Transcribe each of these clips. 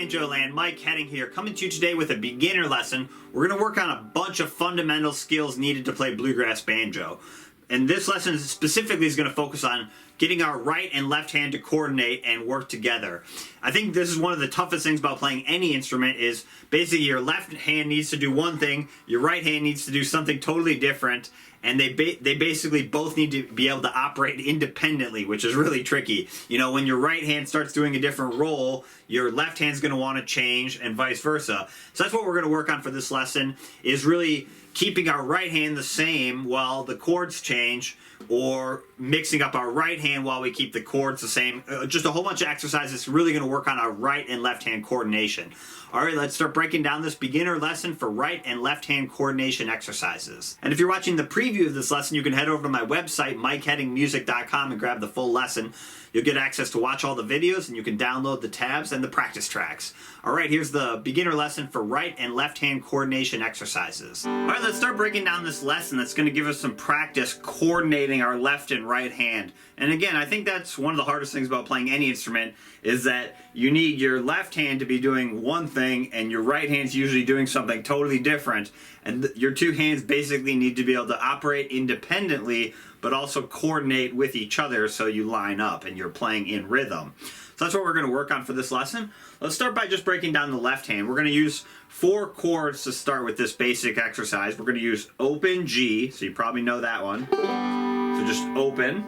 Banjo Land, Mike Hedding here, coming to you today with a beginner lesson. We're going to work on a bunch of fundamental skills needed to play bluegrass banjo. And this lesson specifically is going to focus on getting our right and left hand to coordinate and work together. I think this is one of the toughest things about playing any instrument is basically your left hand needs to do one thing, your right hand needs to do something totally different, and they basically both need to be able to operate independently, which is really tricky. You know, when your right hand starts doing a different role, your left hand's going to want to change and vice versa. So that's what we're going to work on for this lesson, is really keeping our right hand the same while the chords change, or mixing up our right hand while we keep the chords the same. Just a whole bunch of exercises really going to work on our right and left hand coordination. Alright, let's start breaking down this beginner lesson for right and left hand coordination exercises. And if you're watching the preview of this lesson, you can head over to my website, MikeHeddingMusic.com, and grab the full lesson. You'll get access to watch all the videos, and you can download the tabs and the practice tracks. Alright, here's the beginner lesson for right and left hand coordination exercises. Alright, let's start breaking down this lesson that's going to give us some practice coordinating our left and right hand. And again, I think that's one of the hardest things about playing any instrument, is that you need your left hand to be doing one thing and your right hand's usually doing something totally different. And your two hands basically need to be able to operate independently but also coordinate with each other so you line up and you're playing in rhythm. So that's what we're going to work on for this lesson. Let's start by just breaking down the left hand. We're going to use 4 chords to start with this basic exercise. We're going to use open G, so you probably know that one. So just open.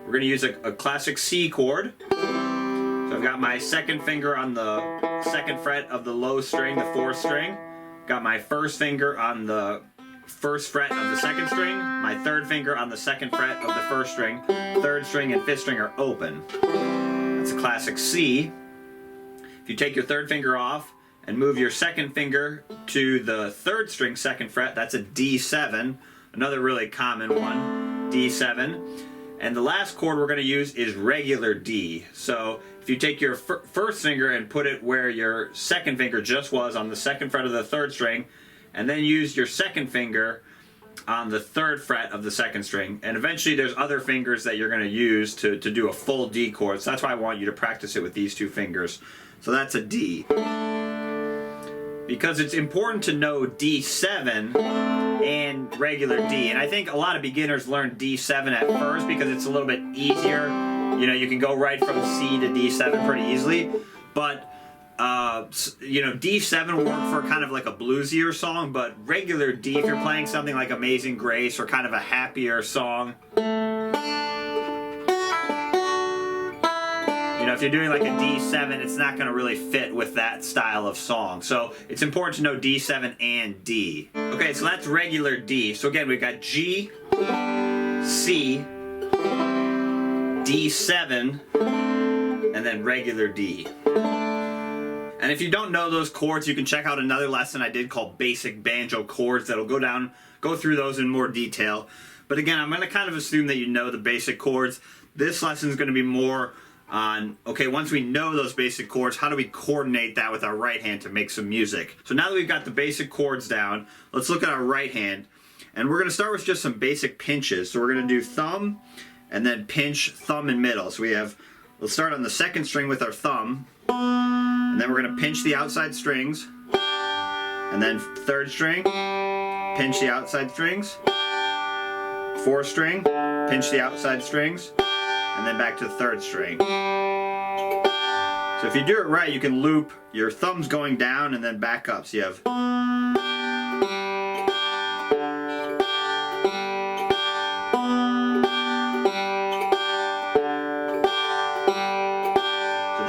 We're going to use a classic C chord. So I've got my second finger on the 2nd fret of the low string, the 4th string. Got my first finger on the 1st fret of the 2nd string, my 3rd finger on the 2nd fret of the 1st string, 3rd string and 5th string are open. That's a classic C. If you take your 3rd finger off and move your 2nd finger to the 3rd string 2nd fret, that's a D7, another really common one, D7. And the last chord we're going to use is regular D. So if you take your first finger and put it where your 2nd finger just was on the 2nd fret of the 3rd string, and then use your 2nd finger on the 3rd fret of the 2nd string. And eventually there's other fingers that you're going to use to do a full D chord. So that's why I want you to practice it with these 2 fingers. So that's a D. Because it's important to know D7 and regular D. And I think a lot of beginners learn D7 at first because it's a little bit easier. You know, you can go right from C to D7 pretty easily. But you know, D7 will work for kind of like a bluesier song, but regular D, if you're playing something like Amazing Grace or kind of a happier song, you know, if you're doing like a D7, it's not going to really fit with that style of song. So it's important to know D7 and D. Okay, so that's regular D. So again, we've got G, C, D7, and then regular D. And if you don't know those chords, you can check out another lesson I did called Basic Banjo Chords that'll go through those in more detail. But again, I'm going to kind of assume that you know the basic chords. This lesson is going to be more on, okay, once we know those basic chords, how do we coordinate that with our right hand to make some music? So now that we've got the basic chords down, let's look at our right hand. And we're going to start with just some basic pinches. So we're going to do thumb and then pinch, thumb and middle. So let's start on the 2nd string with our thumb. And then we're going to pinch the outside strings, and then 3rd string, pinch the outside strings, 4th string, pinch the outside strings, and then back to the 3rd string. So if you do it right, you can loop your thumbs going down and then back up. So you have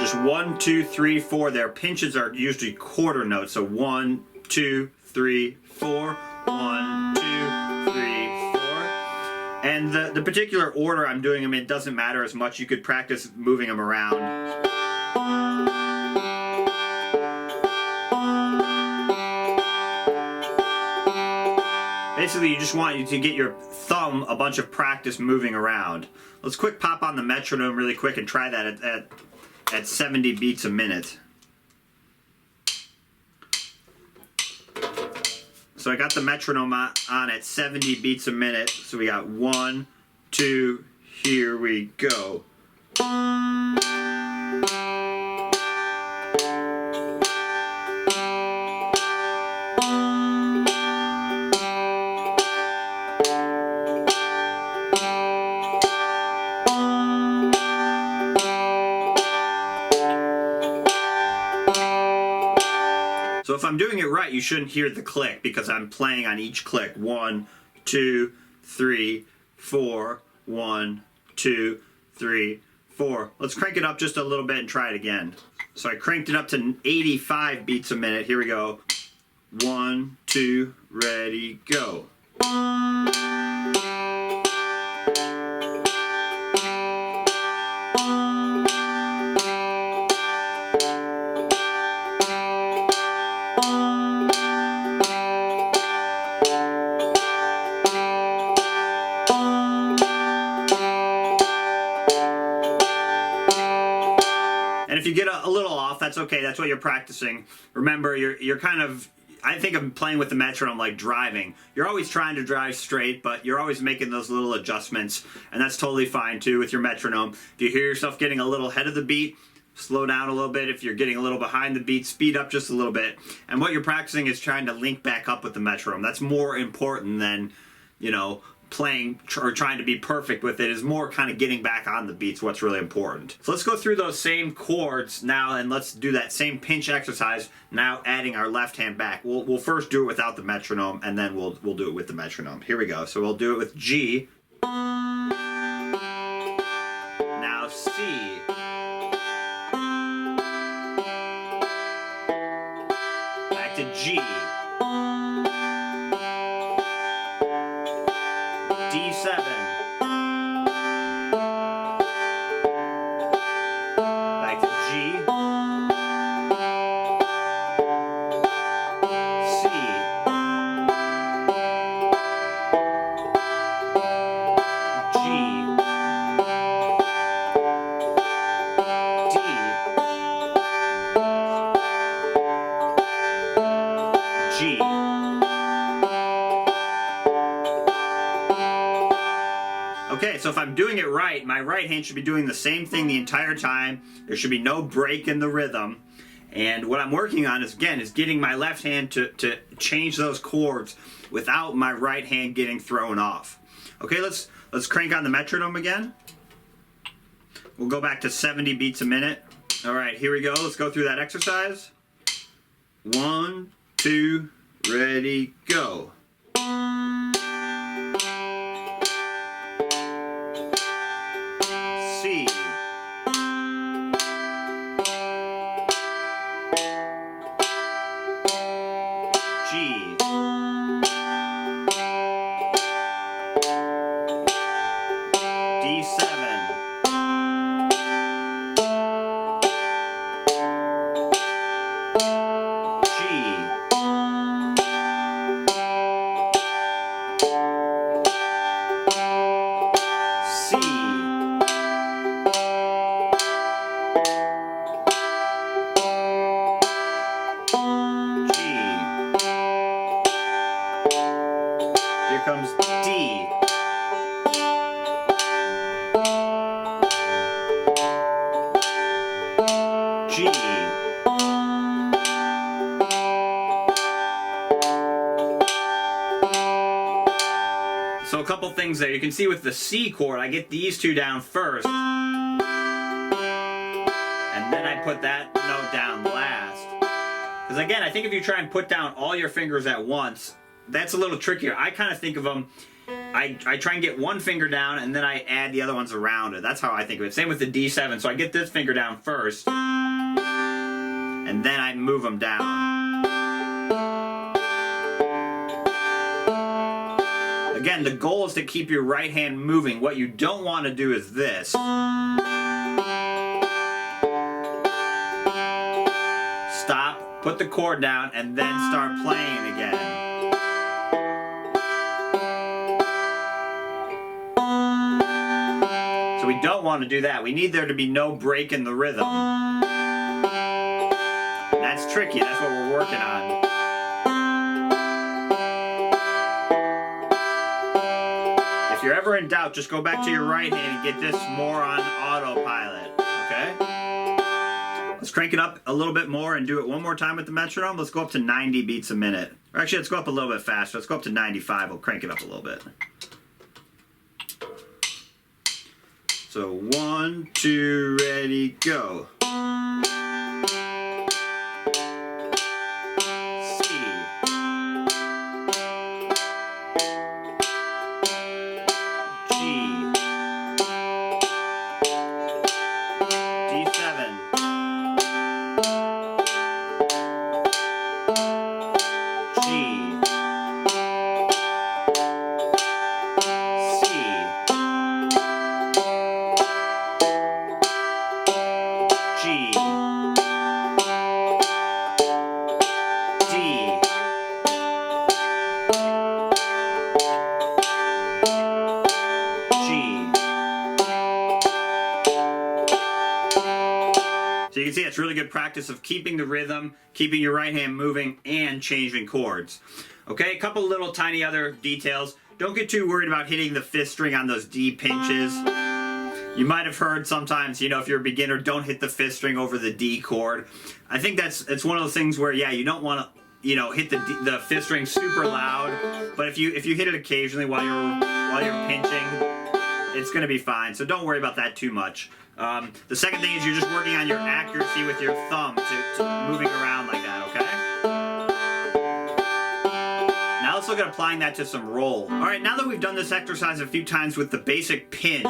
just 1, 2, 3, 4. Their pinches are usually quarter notes. So 1, 2, 3, 4. 1, 2, 3, 4. And the particular order I'm doing them in doesn't matter as much. You could practice moving them around. Basically, you just want you to get your thumb a bunch of practice moving around. Let's quick pop on the metronome really quick and try that at 70 beats a minute. So I got the metronome on at 70 beats a minute. So we got 1, 2, here we go. if I'm doing it right, you shouldn't hear the click because I'm playing on each click. 1, 2, 3, 4, 1, 2, 3, 4. Let's crank it up just a little bit and try it again. So I cranked it up to 85 beats a minute. Here we go. 1, 2, ready, go. And if you get a little off, that's okay. That's what you're practicing. Remember, you're kind of, I think I'm playing with the metronome like driving. You're always trying to drive straight, but you're always making those little adjustments, and that's totally fine too with your metronome. If you hear yourself getting a little ahead of the beat, slow down a little bit. If you're getting a little behind the beat, speed up just a little bit. And what you're practicing is trying to link back up with the metronome. That's more important than, you know, playing or trying to be perfect with it. Is more kind of getting back on the beats what's really important. So let's go through those same chords now, and let's do that same pinch exercise now, adding our left hand back. We'll first do it without the metronome, and then we'll do it with the metronome. Here we go. So we'll do it with G. Now C. Back to G. D7, back to G, C, G, D, G. Okay, so if I'm doing it right, my right hand should be doing the same thing the entire time. There should be no break in the rhythm. And what I'm working on is, again, is getting my left hand to change those chords without my right hand getting thrown off. Okay, let's crank on the metronome again. We'll go back to 70 beats a minute. All right, here we go. Let's go through that exercise. 1, 2, ready, go. C, G, D7, G, C, here comes D, G, so a couple things there. You can see with the C chord, I get these two down first, and then I put that note down last. Because again, I think if you try and put down all your fingers at once, that's a little trickier. I kind of think of them, I try and get one finger down and then I add the other ones around it. That's how I think of it. Same with the D7. So I get this finger down first, and then I move them down. Again, the goal is to keep your right hand moving. What you don't want to do is this. Stop, put the chord down, and then start playing again. So we don't want to do that. We need there to be no break in the rhythm. And that's tricky. That's what we're working on. If you're ever in doubt, just go back to your right hand and get this more on autopilot, okay? Let's crank it up a little bit more and do it one more time with the metronome. Let's go up to 90 beats a minute. Or actually, let's go up a little bit faster. Let's go up to 95. We'll crank it up a little bit. So 1, 2, ready, go. So you can see that's really good practice of keeping the rhythm, keeping your right hand moving, and changing chords. Okay, a couple little tiny other details. Don't get too worried about hitting the fifth string on those D pinches. You might have heard sometimes, if you're a beginner, don't hit the fifth string over the D chord. I think it's one of those things where, yeah, you don't want to, hit the fifth string super loud. But if you hit it occasionally while you're pinching, it's going to be fine. So don't worry about that too much. The second thing is you're just working on your accuracy with your thumb to moving around like that, okay? Now let's look at applying that to some roll. All right, now that we've done this exercise a few times with the basic pinch,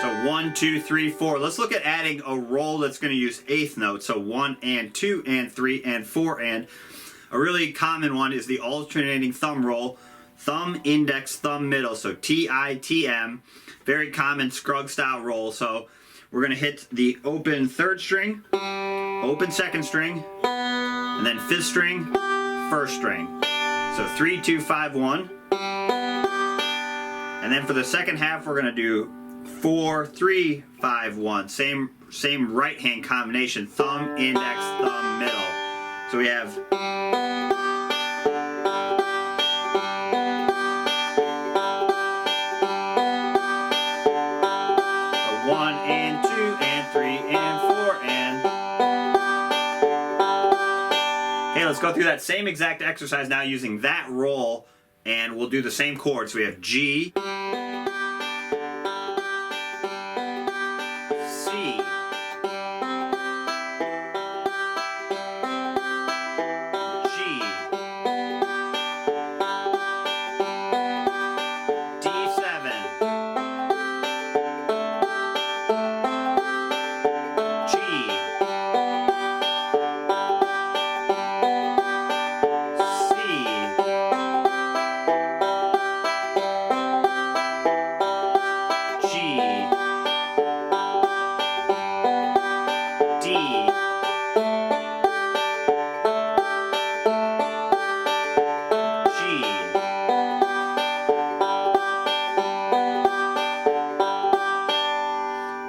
so 1, 2, 3, 4, let's look at adding a roll that's going to use eighth notes. So 1 and 2 and 3 and 4 and. A really common one is the alternating thumb roll. Thumb, index, thumb, middle. So T-I-T-M. Very common Scruggs style roll. So we're going to hit the open third string, open second string, and then fifth string, first string. So 3, 2, 5, 1. And then for the second half, we're going to do 4, 3, 5, 1. Same right hand combination. Thumb, index, thumb, middle. So we have a 1 and 2 and 3 and 4 and. Okay, let's go through that same exact exercise now using that roll, and we'll do the same chords. So we have G, C, G, D7, G,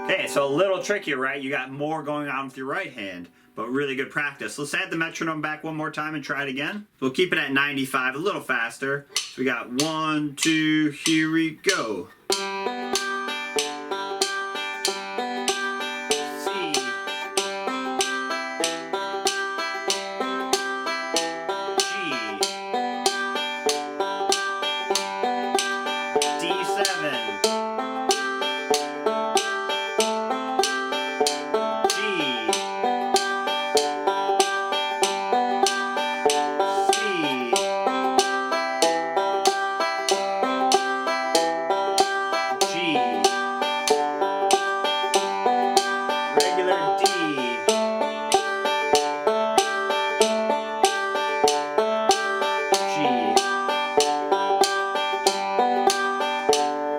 Okay, so a little trickier, right? You got more going on with your right hand, but really good practice. Let's add the metronome back one more time and try it again. We'll keep it at 95, a little faster. So we got 1, 2, here we go.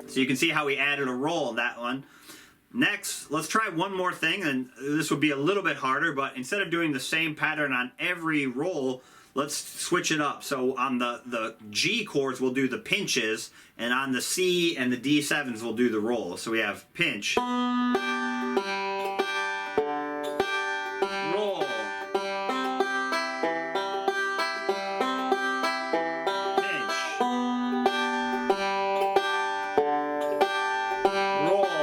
So you can see how we added a roll in that one. Next, let's try one more thing, and this will be a little bit harder, but instead of doing the same pattern on every roll, let's switch it up. So on the G chords, we'll do the pinches, and on the C and the D7s, we'll do the roll. So we have pinch, roll, pinch, roll,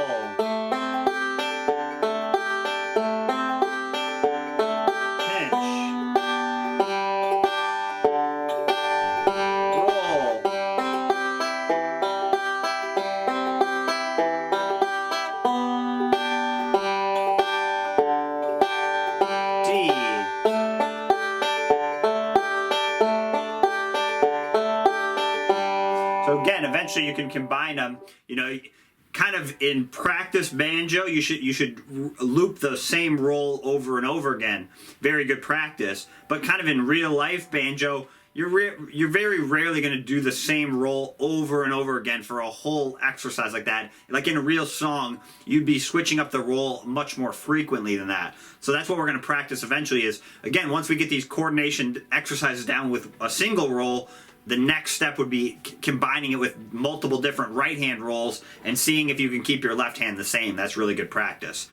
So again, eventually you can combine them. You know, kind of in practice banjo, you should loop the same roll over and over again. Very good practice. But kind of in real life banjo, you're very rarely going to do the same roll over and over again for a whole exercise like that. Like in a real song, you'd be switching up the roll much more frequently than that. So that's what we're going to practice eventually is, again, once we get these coordination exercises down with a single roll, the next step would be combining it with multiple different right hand rolls and seeing if you can keep your left hand the same. That's really good practice.